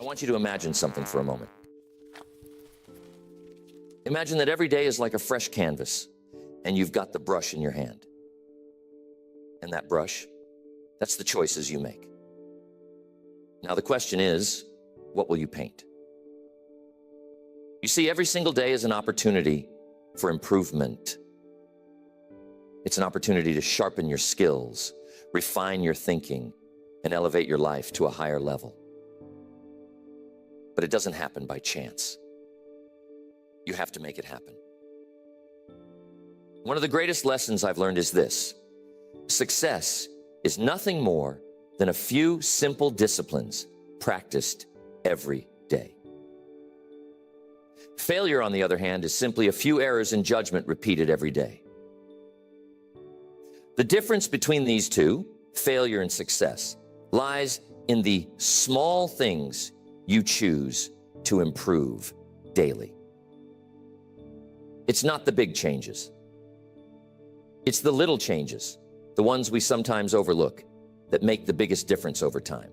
I want you to imagine something for a moment. Imagine that every day is like a fresh canvas, and you've got the brush in your hand. And that brush, that's the choices you make. Now the question is, what will you paint? You see, every single day is an opportunity for improvement. It's an opportunity to sharpen your skills, refine your thinking, and elevate your life to a higher level. But it doesn't happen by chance. You have to make it happen. One of the greatest lessons I've learned is this: success is nothing more than a few simple disciplines practiced every day. Failure, on the other hand, is simply a few errors in judgment repeated every day. The difference between these two, failure and success, lies in the small things you choose to improve daily. It's not the big changes. It's the little changes, the ones we sometimes overlook, that make the biggest difference over time.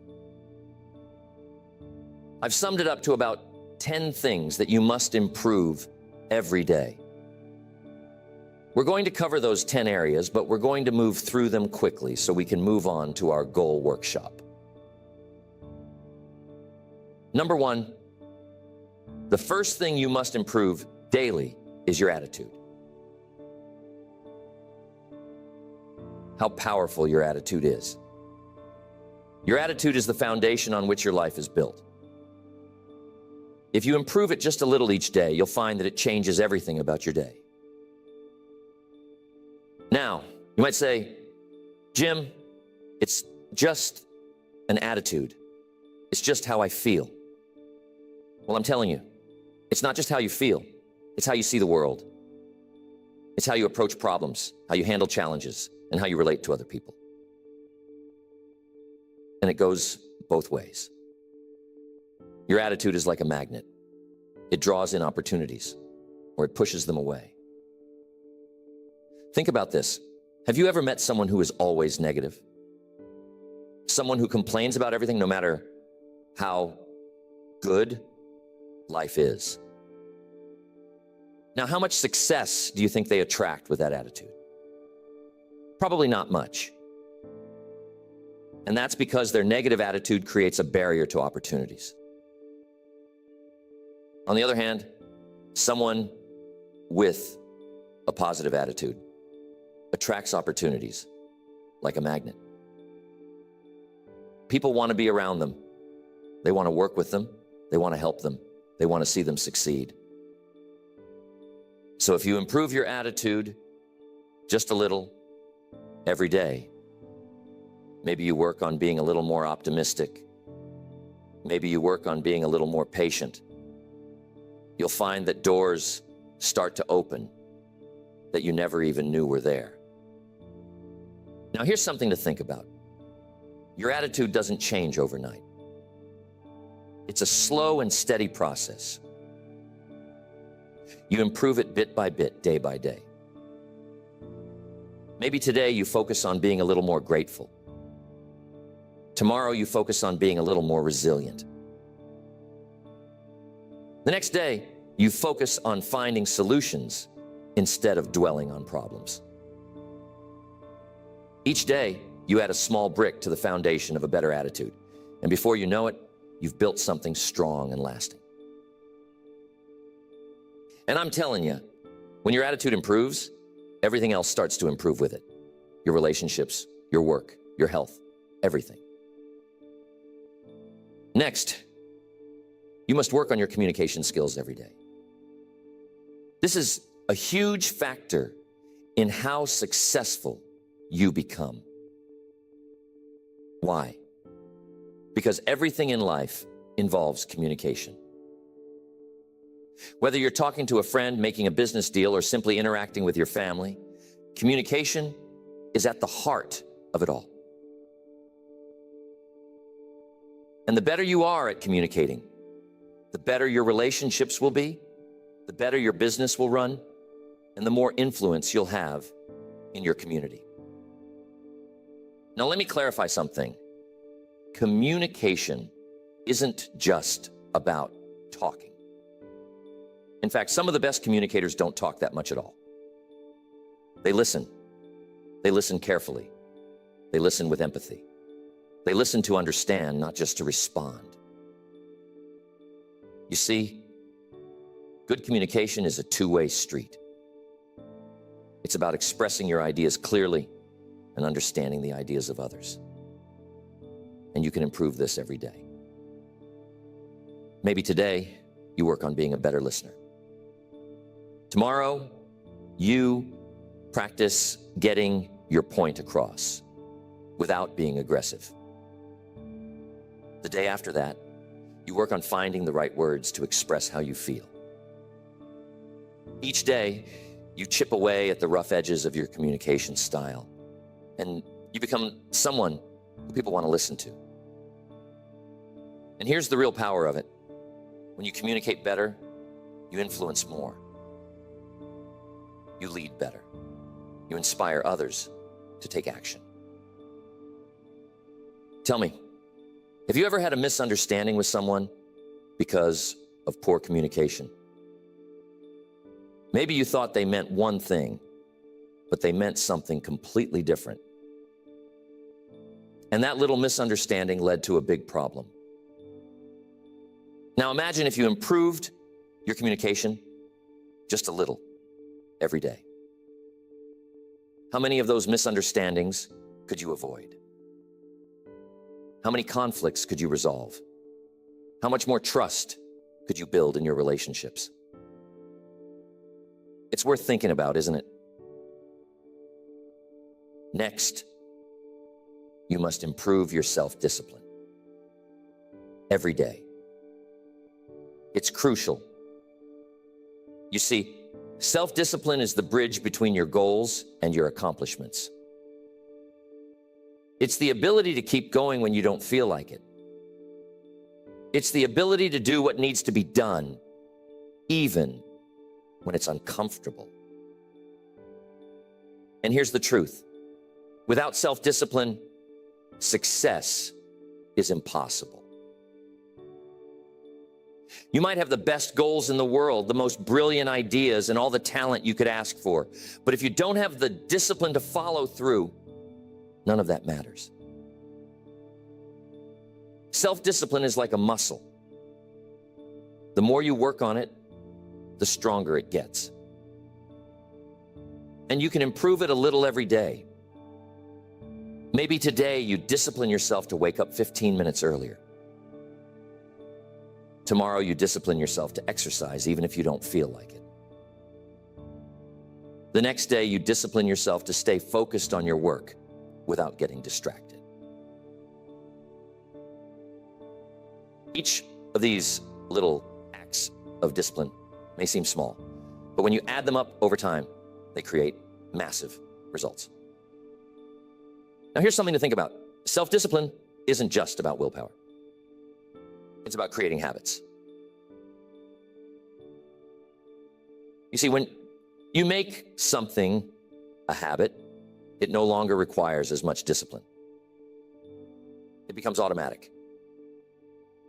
I've summed it up to about 10 things that you must improve every day. We're going to cover those 10 areas, but we're going to move through them quickly so we can move on to our goal workshop. Number one, the first thing you must improve daily is your attitude. How powerful your attitude is. Your attitude is the foundation on which your life is built. If you improve it just a little each day, you'll find that it changes everything about your day. Now, you might say, Jim, it's just an attitude. It's just how I feel. Well, I'm telling you, it's not just how you feel. It's how you see the world. It's how you approach problems, how you handle challenges, and how you relate to other people. And it goes both ways. Your attitude is like a magnet. It draws in opportunities, or it pushes them away. Think about this. Have you ever met someone who is always negative? Someone who complains about everything no matter how good life is? Now, how much success do you think they attract with that attitude? Probably not much. And that's because their negative attitude creates a barrier to opportunities. On the other hand, someone with a positive attitude attracts opportunities like a magnet. People want to be around them. They want to work with them. They want to help them. They want to see them succeed. So if you improve your attitude just a little every day, maybe you work on being a little more optimistic. Maybe you work on being a little more patient. You'll find that doors start to open that you never even knew were there. Now, here's something to think about. Your attitude doesn't change overnight. It's a slow and steady process. You improve it bit by bit, day by day. Maybe today you focus on being a little more grateful. Tomorrow you focus on being a little more resilient. The next day, you focus on finding solutions instead of dwelling on problems. Each day, you add a small brick to the foundation of a better attitude. And before you know it, you've built something strong and lasting. And I'm telling you, when your attitude improves, everything else starts to improve with it. Your relationships, your work, your health, everything. Next, you must work on your communication skills every day. This is a huge factor in how successful you become. Why? Because everything in life involves communication. Whether you're talking to a friend, making a business deal, or simply interacting with your family, communication is at the heart of it all. And the better you are at communicating, the better your relationships will be, the better your business will run, and the more influence you'll have in your community. Now, let me clarify something. Communication isn't just about talking. In fact, some of the best communicators don't talk that much at all. They listen. They listen carefully. They listen with empathy. They listen to understand, not just to respond. You see, good communication is a two-way street. It's about expressing your ideas clearly and understanding the ideas of others. And you can improve this every day. Maybe today you work on being a better listener. Tomorrow, you practice getting your point across without being aggressive. The day after that, you work on finding the right words to express how you feel. Each day, you chip away at the rough edges of your communication style, and you become someone who people want to listen to. And here's the real power of it. When you communicate better, you influence more. You lead better. You inspire others to take action. Tell me, have you ever had a misunderstanding with someone because of poor communication? Maybe you thought they meant one thing, but they meant something completely different. And that little misunderstanding led to a big problem. Now imagine if you improved your communication just a little every day. How many of those misunderstandings could you avoid? How many conflicts could you resolve? How much more trust could you build in your relationships? It's worth thinking about, isn't it? Next, you must improve your self-discipline every day. It's crucial. You see, self-discipline is the bridge between your goals and your accomplishments. It's the ability to keep going when you don't feel like it. It's the ability to do what needs to be done, even when it's uncomfortable. And here's the truth. Without self-discipline, success is impossible. You might have the best goals in the world, the most brilliant ideas, and all the talent you could ask for. But if you don't have the discipline to follow through, none of that matters. Self-discipline is like a muscle. The more you work on it, the stronger it gets. And you can improve it a little every day. Maybe today you discipline yourself to wake up 15 minutes earlier. Tomorrow you discipline yourself to exercise even if you don't feel like it. The next day you discipline yourself to stay focused on your work without getting distracted. Each of these little acts of discipline may seem small, but when you add them up over time, they create massive results. Now here's something to think about. Self-discipline isn't just about willpower. It's about creating habits. You see, when you make something a habit, it no longer requires as much discipline. It becomes automatic.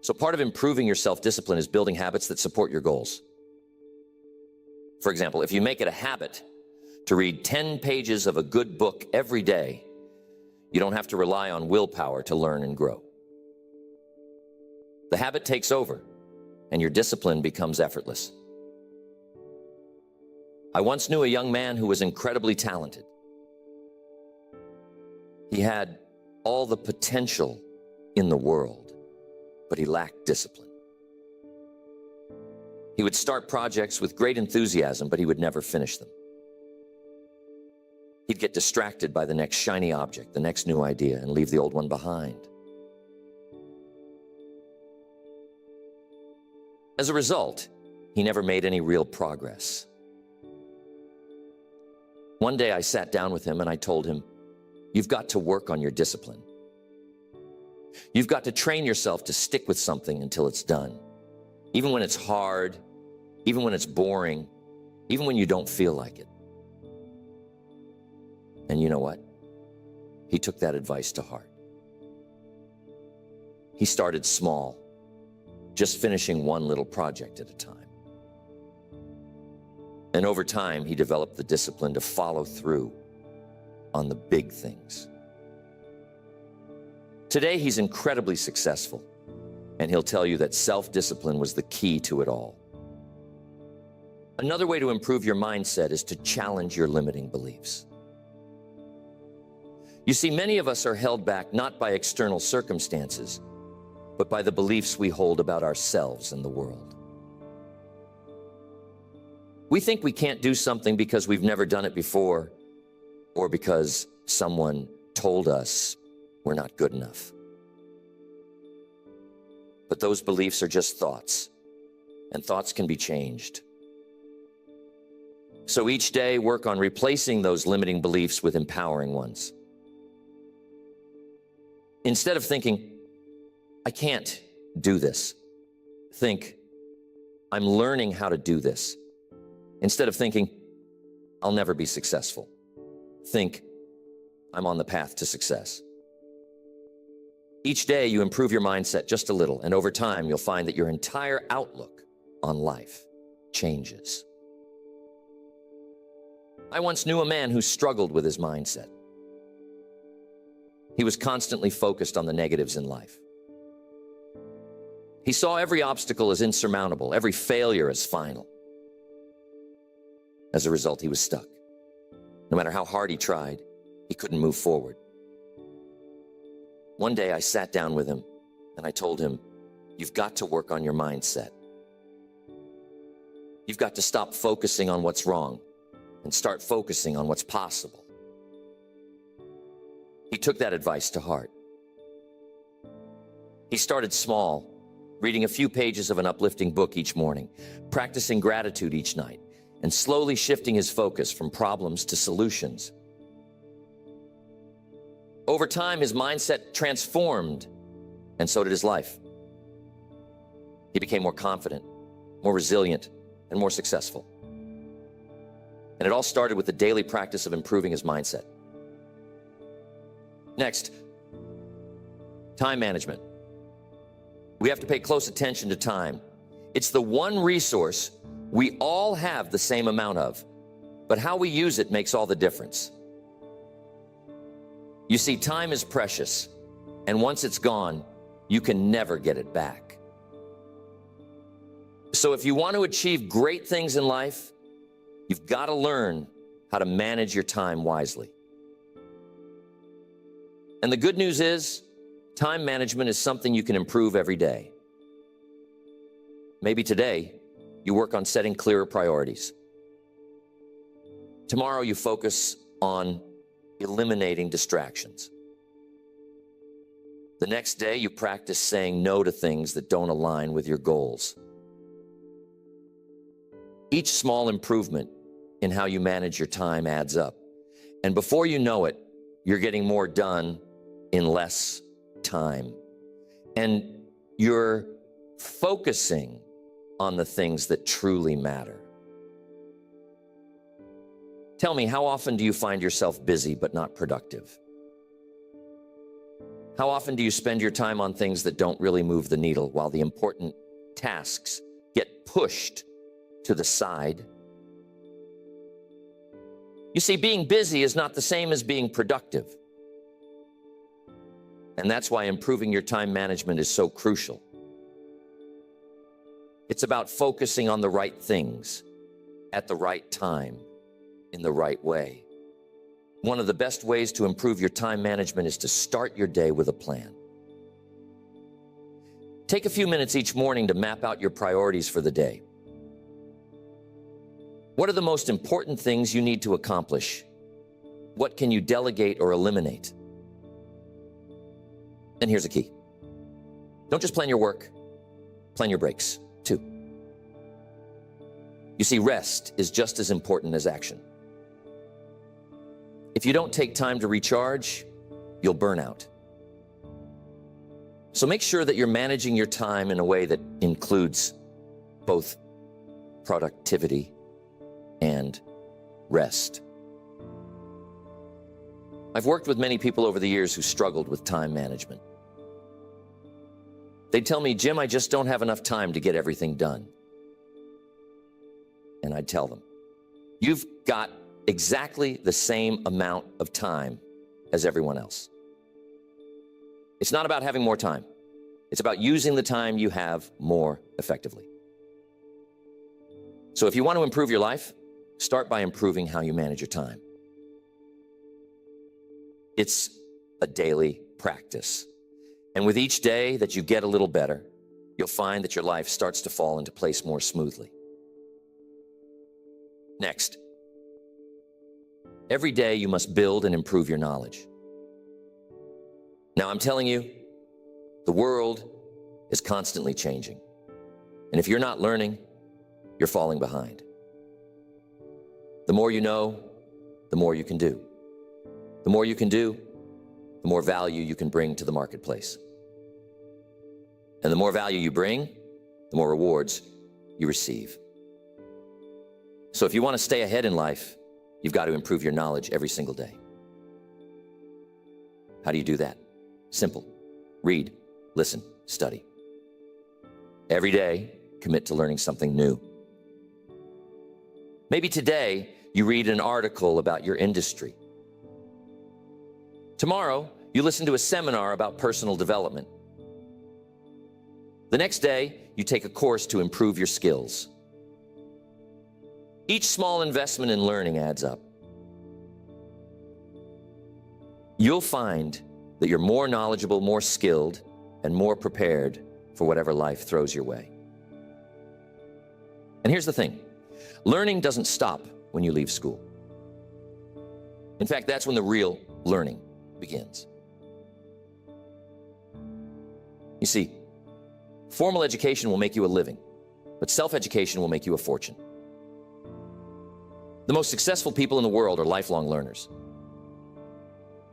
So part of improving your self-discipline is building habits that support your goals. For example, if you make it a habit to read 10 pages of a good book every day, you don't have to rely on willpower to learn and grow. The habit takes over, and your discipline becomes effortless. I once knew a young man who was incredibly talented. He had all the potential in the world, but he lacked discipline. He would start projects with great enthusiasm, but he would never finish them. He'd get distracted by the next shiny object, the next new idea, and leave the old one behind. As a result, he never made any real progress. One day I sat down with him and I told him, "You've got to work on your discipline. You've got to train yourself to stick with something until it's done. Even when it's hard, even when it's boring, even when you don't feel like it." And you know what? He took that advice to heart. He started small, just finishing one little project at a time. And over time, he developed the discipline to follow through on the big things. Today, he's incredibly successful, and he'll tell you that self-discipline was the key to it all. Another way to improve your mindset is to challenge your limiting beliefs. You see, many of us are held back not by external circumstances, but by the beliefs we hold about ourselves and the world. We think we can't do something because we've never done it before, or because someone told us we're not good enough. But those beliefs are just thoughts, and thoughts can be changed. So each day, work on replacing those limiting beliefs with empowering ones. Instead of thinking, I can't do this, think, I'm learning how to do this. Instead of thinking, I'll never be successful, think, I'm on the path to success. Each day you improve your mindset just a little, and over time you'll find that your entire outlook on life changes. I once knew a man who struggled with his mindset. He was constantly focused on the negatives in life. He saw every obstacle as insurmountable, every failure as final. As a result, he was stuck. No matter how hard he tried, he couldn't move forward. One day I sat down with him and I told him, you've got to work on your mindset. You've got to stop focusing on what's wrong and start focusing on what's possible. He took that advice to heart. He started small, reading a few pages of an uplifting book each morning, practicing gratitude each night, and slowly shifting his focus from problems to solutions. Over time, his mindset transformed, and so did his life. He became more confident, more resilient, and more successful. And it all started with the daily practice of improving his mindset. Next, time management. We have to pay close attention to time. It's the one resource we all have the same amount of, but how we use it makes all the difference. You see, time is precious, and once it's gone, you can never get it back. So if you want to achieve great things in life, you've got to learn how to manage your time wisely. And the good news is, time management is something you can improve every day. Maybe today, you work on setting clearer priorities. Tomorrow, you focus on eliminating distractions. The next day, you practice saying no to things that don't align with your goals. Each small improvement in how you manage your time adds up. And before you know it, you're getting more done in less time. And you're focusing on the things that truly matter. Tell me, how often do you find yourself busy but not productive? How often do you spend your time on things that don't really move the needle while the important tasks get pushed to the side? You see, being busy is not the same as being productive. And that's why improving your time management is so crucial. It's about focusing on the right things at the right time in the right way. One of the best ways to improve your time management is to start your day with a plan. Take a few minutes each morning to map out your priorities for the day. What are the most important things you need to accomplish? What can you delegate or eliminate? And here's the key. Don't just plan your work, plan your breaks too. You see, rest is just as important as action. If you don't take time to recharge, you'll burn out. So make sure that you're managing your time in a way that includes both productivity and rest. I've worked with many people over the years who struggled with time management. They'd tell me, Jim, I just don't have enough time to get everything done. And I'd tell them, you've got exactly the same amount of time as everyone else. It's not about having more time. It's about using the time you have more effectively. So if you want to improve your life, start by improving how you manage your time. It's a daily practice. And with each day that you get a little better, you'll find that your life starts to fall into place more smoothly. Next, every day you must build and improve your knowledge. Now, I'm telling you, the world is constantly changing. And if you're not learning, you're falling behind. The more you know, the more you can do. The more you can do, the more value you can bring to the marketplace. And the more value you bring, the more rewards you receive. So if you want to stay ahead in life, you've got to improve your knowledge every single day. How do you do that? Simple. Read, listen, study. Every day, commit to learning something new. Maybe today, you read an article about your industry. Tomorrow, you listen to a seminar about personal development. The next day, you take a course to improve your skills. Each small investment in learning adds up. You'll find that you're more knowledgeable, more skilled, and more prepared for whatever life throws your way. And here's the thing. Learning doesn't stop when you leave school. In fact, that's when the real learning begins. You see, formal education will make you a living, but self-education will make you a fortune. The most successful people in the world are lifelong learners.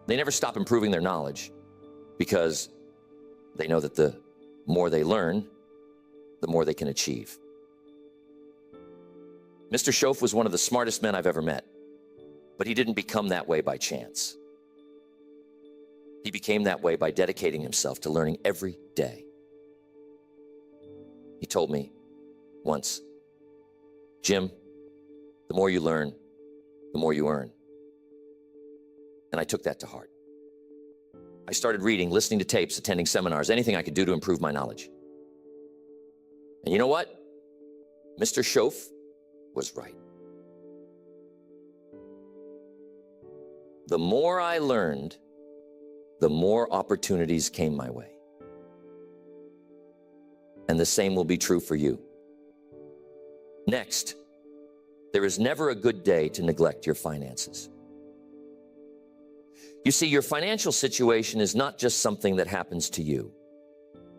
They never stop improving their knowledge because they know that the more they learn, the more they can achieve. Mr. Schoaf was one of the smartest men I've ever met, but he didn't become that way by chance. He became that way by dedicating himself to learning every day. He told me once, Jim, the more you learn, the more you earn. And I took that to heart. I started reading, listening to tapes, attending seminars, anything I could do to improve my knowledge. And you know what? Mr. Schoaf was right. The more I learned, the more opportunities came my way. And the same will be true for you. Next, there is never a good day to neglect your finances. You see, your financial situation is not just something that happens to you.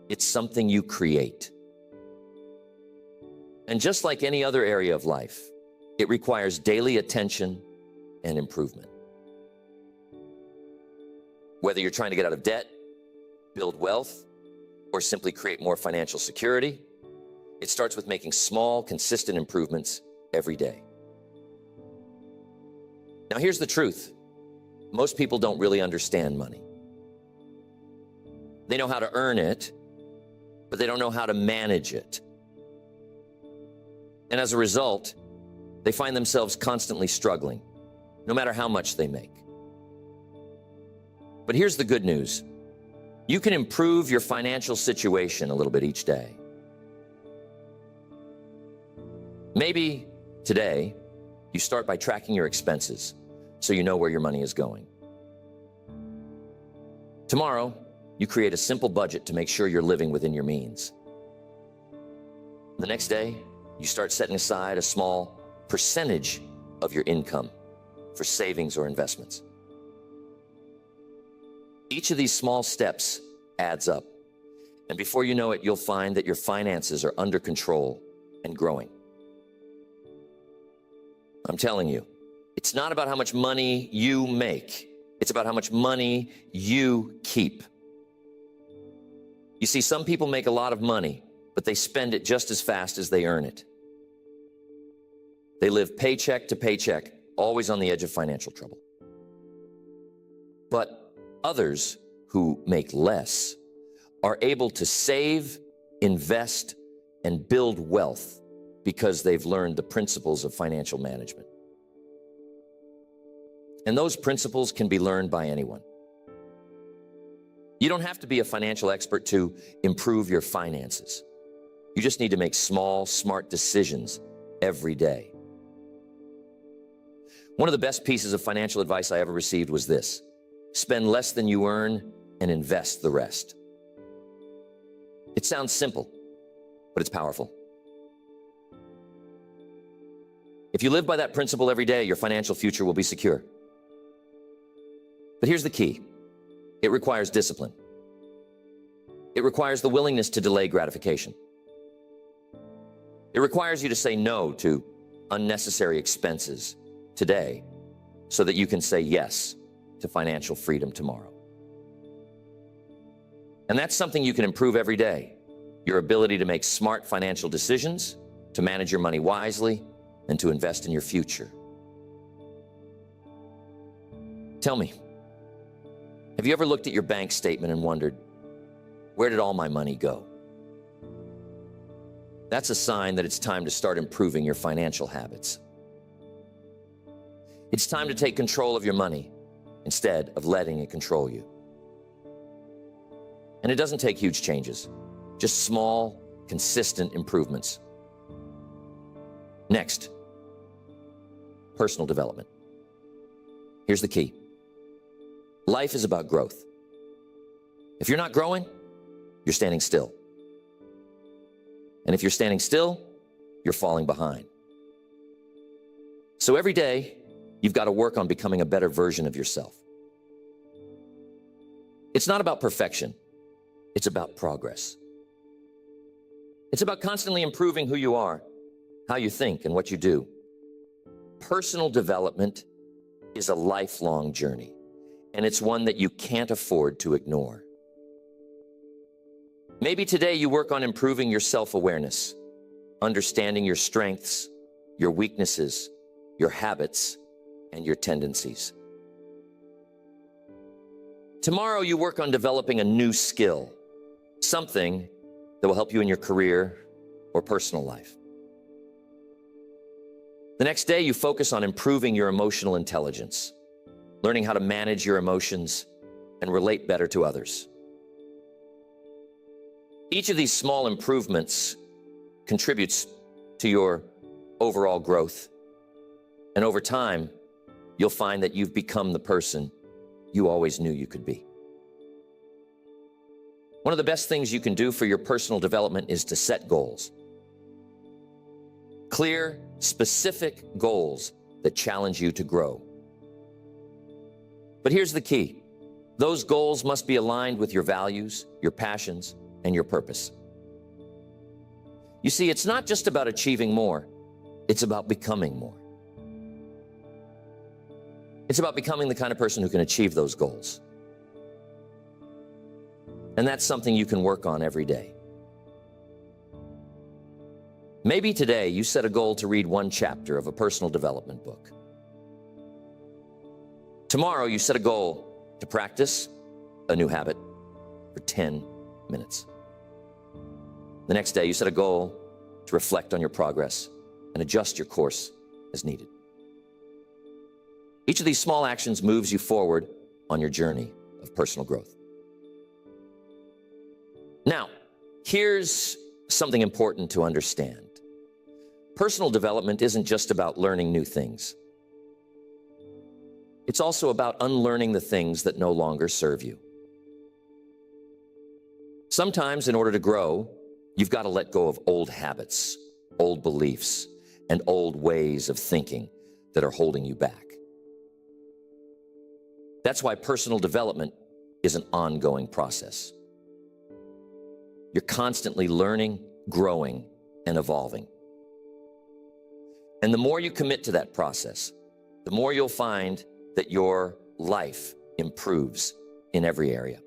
It's something you create. And just like any other area of life, it requires daily attention and improvement. Whether you're trying to get out of debt, build wealth, or simply create more financial security, it starts with making small, consistent improvements every day. Now, here's the truth. Most people don't really understand money. They know how to earn it, but they don't know how to manage it. And as a result, they find themselves constantly struggling, no matter how much they make. But here's the good news. You can improve your financial situation a little bit each day. Maybe today, you start by tracking your expenses so you know where your money is going. Tomorrow, you create a simple budget to make sure you're living within your means. The next day, you start setting aside a small percentage of your income for savings or investments. Each of these small steps adds up, and before you know it, you'll find that your finances are under control and growing. I'm telling you, it's not about how much money you make. It's about how much money you keep. You see, some people make a lot of money, but they spend it just as fast as they earn it. They live paycheck to paycheck, always on the edge of financial trouble. But others who make less are able to save, invest, and build wealth because they've learned the principles of financial management. And those principles can be learned by anyone. You don't have to be a financial expert to improve your finances. You just need to make small, smart decisions every day. One of the best pieces of financial advice I ever received was this: spend less than you earn and invest the rest. It sounds simple, but it's powerful. If you live by that principle every day, your financial future will be secure. But here's the key. It requires discipline. It requires the willingness to delay gratification. It requires you to say no to unnecessary expenses today so that you can say yes to financial freedom tomorrow. And that's something you can improve every day. Your ability to make smart financial decisions, to manage your money wisely, and to invest in your future. Tell me, have you ever looked at your bank statement and wondered, where did all my money go? That's a sign that it's time to start improving your financial habits. It's time to take control of your money instead of letting it control you. And it doesn't take huge changes, just small, consistent improvements. Next, personal development. Here's the key. Life is about growth. If you're not growing, you're standing still. And if you're standing still, you're falling behind. So every day, you've got to work on becoming a better version of yourself. It's not about perfection. It's about progress. It's about constantly improving who you are, how you think, and what you do. Personal development is a lifelong journey, and it's one that you can't afford to ignore. Maybe today you work on improving your self-awareness, understanding your strengths, your weaknesses, your habits, and your tendencies. Tomorrow you work on developing a new skill, something that will help you in your career or personal life. The next day you focus on improving your emotional intelligence, learning how to manage your emotions and relate better to others. Each of these small improvements contributes to your overall growth. And over time, you'll find that you've become the person you always knew you could be. One of the best things you can do for your personal development is to set goals. Clear, specific goals that challenge you to grow. But here's the key. Those goals must be aligned with your values, your passions, and your purpose. You see, it's not just about achieving more, it's about becoming more. It's about becoming the kind of person who can achieve those goals. And that's something you can work on every day. Maybe today you set a goal to read one chapter of a personal development book. Tomorrow you set a goal to practice a new habit for 10 minutes. The next day you set a goal to reflect on your progress and adjust your course as needed. Each of these small actions moves you forward on your journey of personal growth. Now, here's something important to understand. Personal development isn't just about learning new things. It's also about unlearning the things that no longer serve you. Sometimes, in order to grow, you've got to let go of old habits, old beliefs, and old ways of thinking that are holding you back. That's why personal development is an ongoing process. You're constantly learning, growing, and evolving. And the more you commit to that process, the more you'll find that your life improves in every area.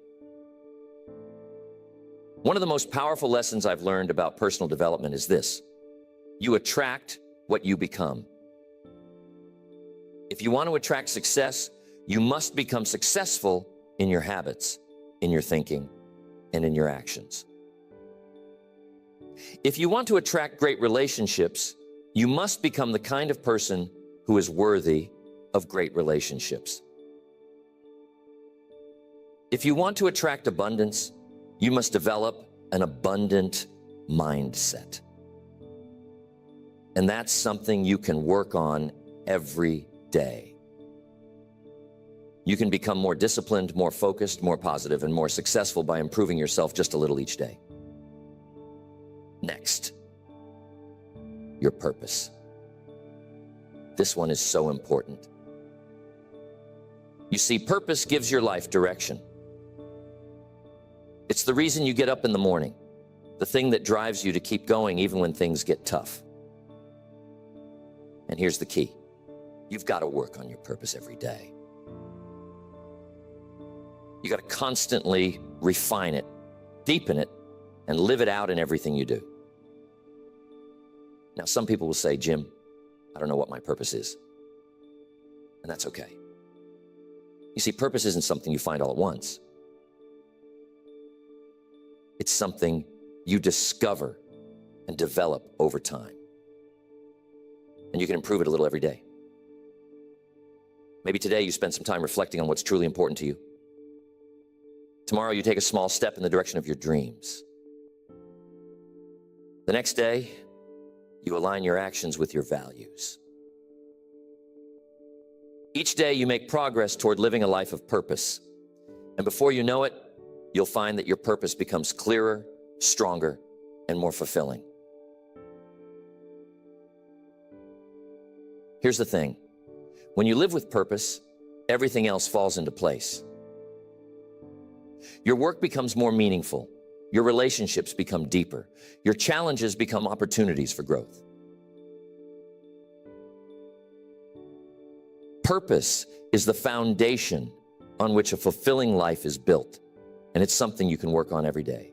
One of the most powerful lessons I've learned about personal development is this: you attract what you become. If you want to attract success, you must become successful in your habits, in your thinking, and in your actions. If you want to attract great relationships, you must become the kind of person who is worthy of great relationships. If you want to attract abundance, you must develop an abundant mindset. And that's something you can work on every day. You can become more disciplined, more focused, more positive, and more successful by improving yourself just a little each day. Next, your purpose. This one is so important. You see, purpose gives your life direction. It's the reason you get up in the morning, the thing that drives you to keep going even when things get tough. And here's the key. You've got to work on your purpose every day. You got to constantly refine it, deepen it, and live it out in everything you do. Now, some people will say, Jim, I don't know what my purpose is. And that's okay. You see, purpose isn't something you find all at once. It's something you discover and develop over time. And you can improve it a little every day. Maybe today you spend some time reflecting on what's truly important to you. Tomorrow you take a small step in the direction of your dreams. The next day, you align your actions with your values. Each day you make progress toward living a life of purpose. And before you know it, you'll find that your purpose becomes clearer, stronger, and more fulfilling. Here's the thing. When you live with purpose, everything else falls into place. Your work becomes more meaningful. Your relationships become deeper. Your challenges become opportunities for growth. Purpose is the foundation on which a fulfilling life is built, and it's something you can work on every day.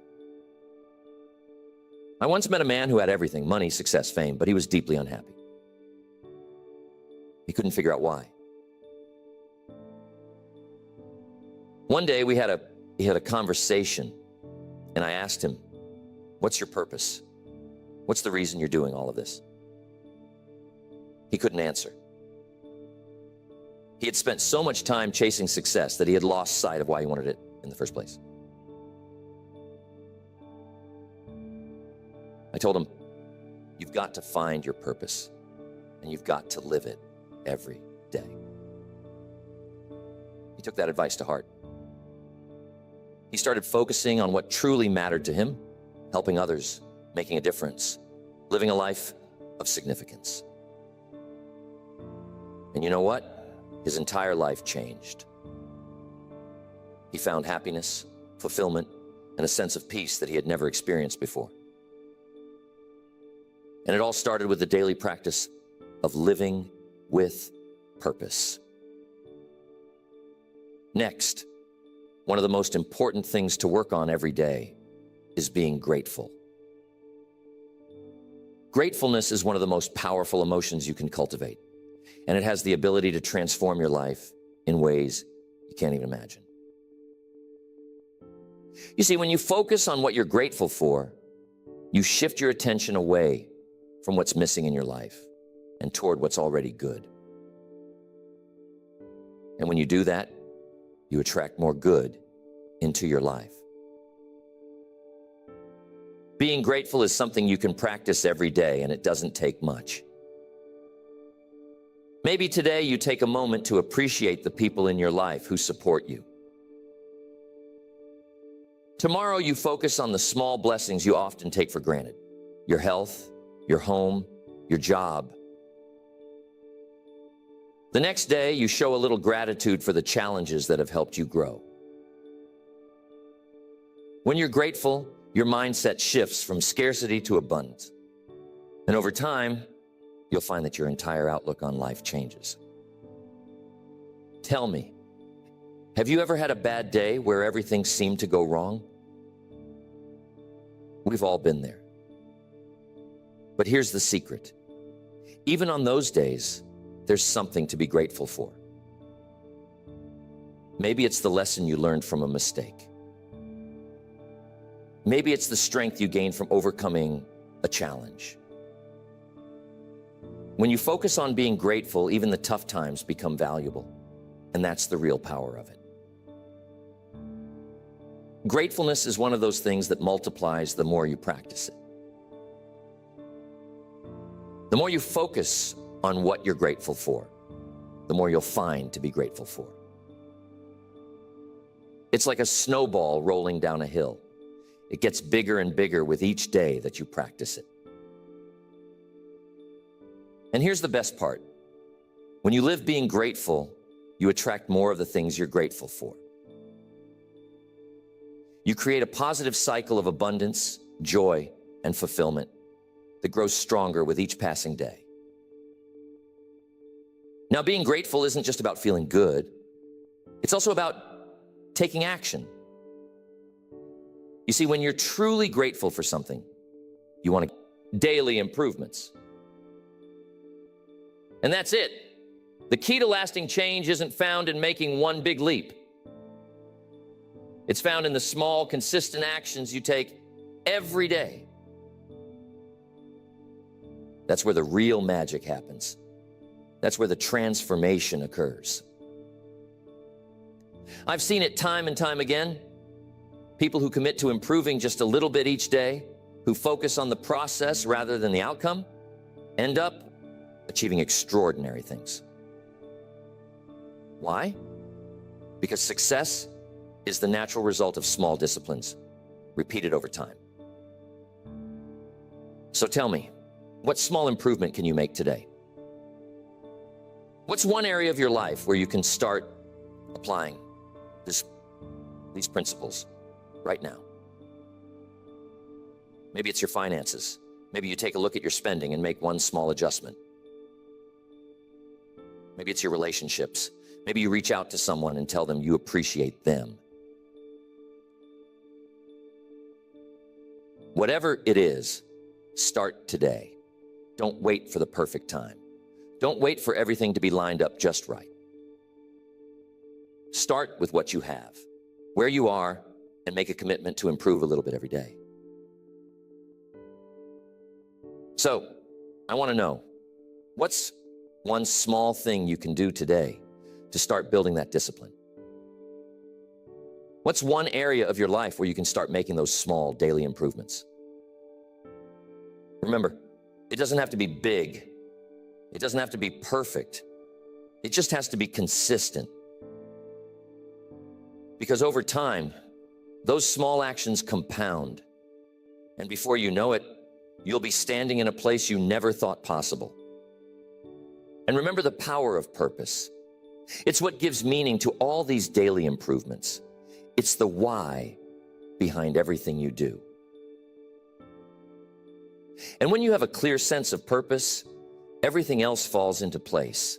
I once met a man who had everything, money, success, fame, but he was deeply unhappy. He couldn't figure out why. One day we had a conversation, and I asked him, what's your purpose? What's the reason you're doing all of this? He couldn't answer. He had spent so much time chasing success that he had lost sight of why he wanted it in the first place. I told him, you've got to find your purpose, and you've got to live it every day. He took that advice to heart. He started focusing on what truly mattered to him, helping others, making a difference, living a life of significance. And you know what? His entire life changed. He found happiness, fulfillment, and a sense of peace that he had never experienced before. And it all started with the daily practice of living with purpose. Next, one of the most important things to work on every day is being grateful. Gratefulness is one of the most powerful emotions you can cultivate, and it has the ability to transform your life in ways you can't even imagine. You see, when you focus on what you're grateful for, you shift your attention away from what's missing in your life and toward what's already good. And when you do that, you attract more good into your life. Being grateful is something you can practice every day, and it doesn't take much. Maybe today you take a moment to appreciate the people in your life who support you. Tomorrow you focus on the small blessings you often take for granted: your health, your home, your job. The next day you show a little gratitude for the challenges that have helped you grow. When you're grateful, your mindset shifts from scarcity to abundance. And over time, you'll find that your entire outlook on life changes. Tell me, have you ever had a bad day where everything seemed to go wrong? We've all been there. But here's the secret. Even on those days, there's something to be grateful for. Maybe it's the lesson you learned from a mistake. Maybe it's the strength you gain from overcoming a challenge. When you focus on being grateful, even the tough times become valuable, and that's the real power of it. Gratefulness is one of those things that multiplies the more you practice it. The more you focus on what you're grateful for, the more you'll find to be grateful for. It's like a snowball rolling down a hill. It gets bigger and bigger with each day that you practice it. And here's the best part. When you live being grateful, you attract more of the things you're grateful for. You create a positive cycle of abundance, joy, and fulfillment that grows stronger with each passing day. Now, being grateful isn't just about feeling good. It's also about taking action. You see, when you're truly grateful for something, you want daily improvements. And that's it. The key to lasting change isn't found in making one big leap. It's found in the small, consistent actions you take every day. That's where the real magic happens. That's where the transformation occurs. I've seen it time and time again. People who commit to improving just a little bit each day, who focus on the process rather than the outcome, end up achieving extraordinary things. Why? Because success is the natural result of small disciplines, repeated over time. So tell me, what small improvement can you make today? What's one area of your life where you can start applying these principles right now? Maybe it's your finances. Maybe you take a look at your spending and make one small adjustment. Maybe it's your relationships. Maybe you reach out to someone and tell them you appreciate them. Whatever it is, start today. Don't wait for the perfect time. Don't wait for everything to be lined up just right. Start with what you have, where you are, and make a commitment to improve a little bit every day. So, I want to know, what's one small thing you can do today to start building that discipline? What's one area of your life where you can start making those small daily improvements? Remember, it doesn't have to be big. It doesn't have to be perfect. It just has to be consistent. Because over time, those small actions compound. And before you know it, you'll be standing in a place you never thought possible. And remember the power of purpose. It's what gives meaning to all these daily improvements. It's the why behind everything you do. And when you have a clear sense of purpose, everything else falls into place.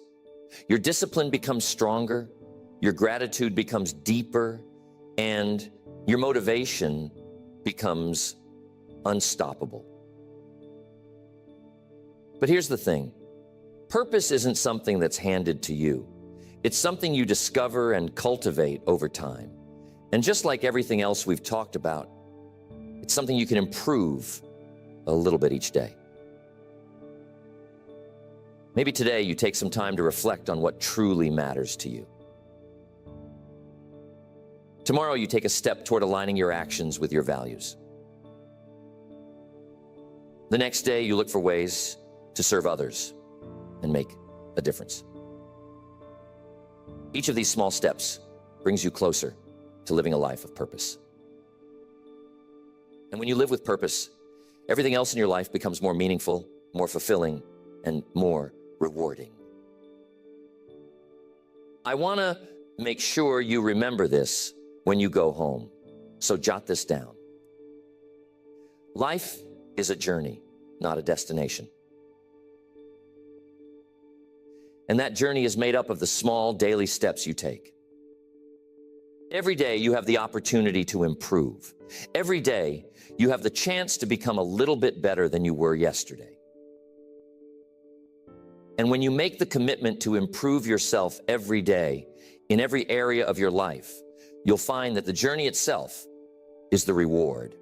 Your discipline becomes stronger, your gratitude becomes deeper, and your motivation becomes unstoppable. But here's the thing. Purpose isn't something that's handed to you. It's something you discover and cultivate over time. And just like everything else we've talked about, it's something you can improve a little bit each day. Maybe today you take some time to reflect on what truly matters to you. Tomorrow you take a step toward aligning your actions with your values. The next day you look for ways to serve others and make a difference. Each of these small steps brings you closer to living a life of purpose. And when you live with purpose, everything else in your life becomes more meaningful, more fulfilling, and more rewarding. I want to make sure you remember this when you go home, so jot this down. Life is a journey, not a destination. And that journey is made up of the small daily steps you take. Every day you have the opportunity to improve. Every day you have the chance to become a little bit better than you were yesterday. And when you make the commitment to improve yourself every day in every area of your life, you'll find that the journey itself is the reward.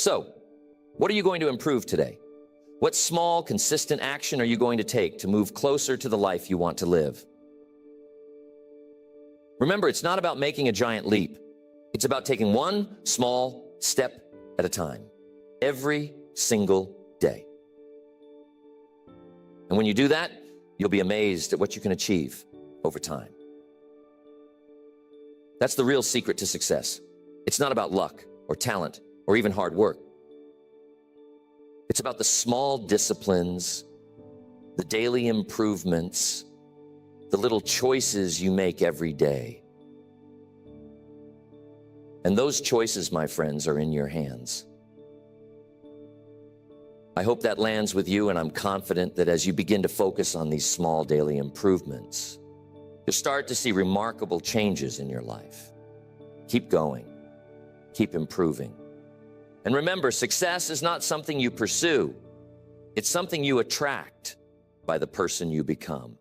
So, what are you going to improve today? What small, consistent action are you going to take to move closer to the life you want to live? Remember, it's not about making a giant leap. It's about taking one small step at a time, every single day. And when you do that, you'll be amazed at what you can achieve over time. That's the real secret to success. It's not about luck or talent or even hard work. It's about the small disciplines, the daily improvements, the little choices you make every day. And those choices, my friends, are in your hands. I hope that lands with you, and I'm confident that as you begin to focus on these small daily improvements, you'll start to see remarkable changes in your life. Keep going. Keep improving. And remember, success is not something you pursue. It's something you attract by the person you become.